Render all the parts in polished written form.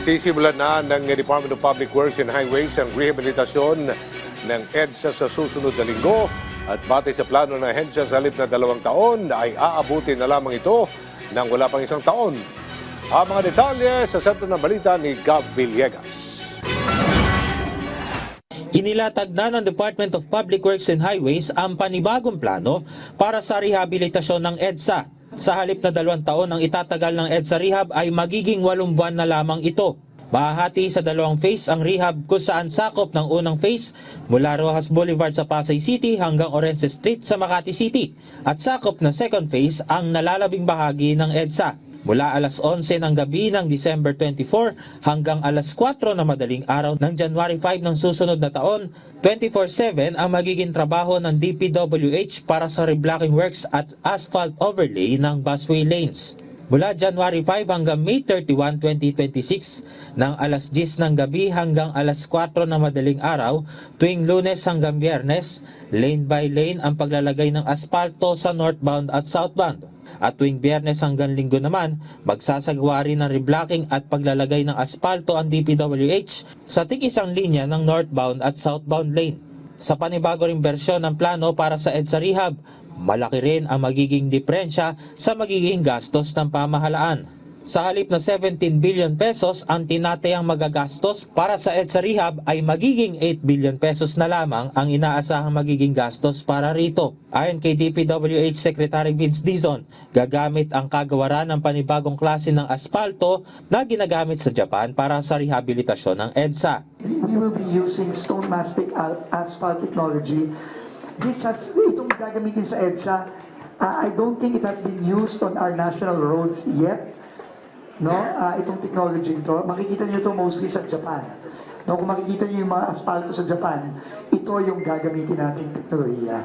Sisimulan na ng Department of Public Works and Highways ang rehabilitasyon ng EDSA sa susunod na linggo at batay sa plano ng ahensya sa halip na 2 taon ay aabutin na lamang ito ng wala pang 1 taon. Ang mga detalye sa sentro ng balita ni Gab Villegas. Inilatag na ng Department of Public Works and Highways ang panibagong plano para sa rehabilitasyon ng EDSA. Sa halip na 2 taon ang itatagal ng EDSA rehab ay magiging 8 buwan na lamang ito. Mahahati sa 2 phase ang rehab kung saan sakop ng unang phase mula Rojas Boulevard sa Pasay City hanggang Orense Street sa Makati City at sakop na second phase ang nalalabing bahagi ng EDSA. Mula alas 11 ng gabi ng December 24 hanggang alas 4 na madaling araw ng January 5 ng susunod na taon, 24/7 ang magiging trabaho ng DPWH para sa reblocking works at asphalt overlay ng busway lanes. Mula January 5 hanggang May 31, 2026, ng alas 10 ng gabi hanggang alas 4 na madaling araw, tuwing Lunes hanggang Biyernes, lane by lane ang paglalagay ng aspalto sa northbound at southbound. At tuwing Biyernes hanggang Linggo naman, magsasagawa rin ng reblocking at paglalagay ng aspalto ang DPWH sa tig-isang linya ng northbound at southbound lane. Sa panibago ring bersyon ng plano para sa EDSA Rehab, malaki rin ang magiging diferensya sa magiging gastos ng pamahalaan. Sa halip na 17 billion pesos ang tinatayang magagastos para sa EDSA Rehab ay magiging 8 billion pesos na lamang ang inaasahang magiging gastos para rito. Ayon kay DPWH Secretary Vince Dizon, gagamit ang kagawaran ng panibagong klase ng aspalto na ginagamit sa Japan para sa rehabilitasyon ng EDSA. We will be using stone mastic asphalt technology. Itong gagamitin sa EDSA, I don't think it has been used on our national roads yet. No, itong technology ito, makikita niyo ito mostly sa Japan. No, kung makikita niyo yung mga aspalto sa Japan, ito yung gagamitin nating teknolohiya.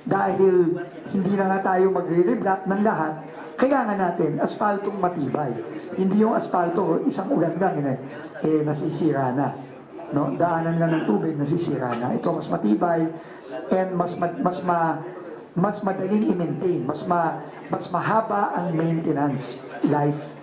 Dahil hindi na nga tayo magre-reblock ng lahat, kaya nga natin aspaltong matibay. Hindi yung aspalto isang ulan lang nasisira na. No, daanan lang ng tubig nasisira na. Ito mas matibay and mas madaling i-maintain, mas mahaba ang maintenance life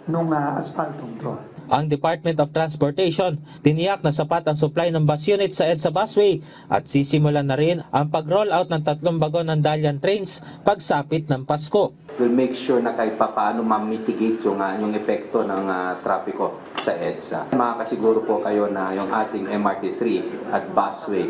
nung asphaltong to. Ang Department of Transportation tiniyak na sapat ang supply ng bus unit sa EDSA busway at sisimulan na rin ang pag-roll out ng 3 bagon ng Dalian trains pagsapit ng Pasko. We'll make sure na kahit paano ma-mitigate yung epekto ng trapiko sa EDSA. Makakasiguro po kayo na yung ating MRT3 at busway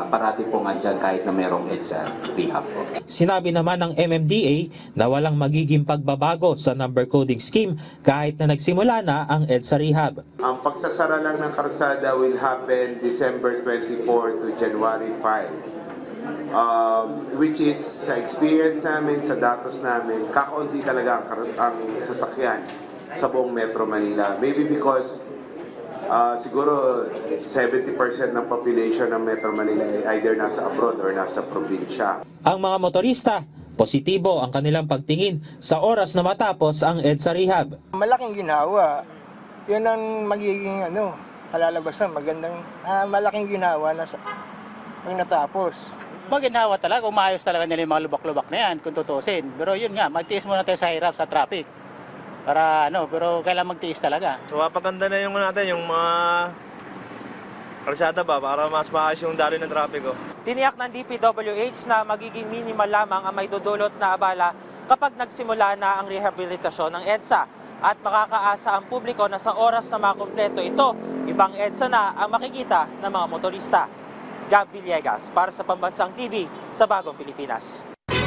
parati pong andyan kahit na merong EDSA rehab po. Sinabi naman ng MMDA na walang magiging pagbabago sa number coding scheme kahit na nagsimula na ang EDSA rehab. Ang pagsasara lang ng karsada will happen December 24 to January 5. Which is sa experience namin, sa datos namin, kakaunti talaga ang sasakyan sa buong Metro Manila. Maybe because siguro 70% ng population ng Metro Manila ay either nasa abroad or nasa probinsya. Ang mga motorista, positibo ang kanilang pagtingin sa oras na matapos ang EDSA rehab. Malaking ginawa. Yun ang magiging kalalabasan, malaking ginawa na pag natapos. Pag ginawa talaga, umayos talaga nila yung mga lubak-lubak na yan kung tutusin. Pero yun nga, magtiis muna tayo sa hirap, sa traffic. Pero kailangan magtiis talaga. So papaganda na yung mga kalsada ba para mas maayos yung daloy ng trapiko. Tiniyak ng DPWH na magiging minimal lamang ang may dudulot na abala kapag nagsimula na ang rehabilitasyon ng EDSA at makakaasa ang publiko na sa oras na makumpleto ito, ibang EDSA na ang makikita ng mga motorista. Gab Villegas para sa Pambansang TV sa Bagong Pilipinas.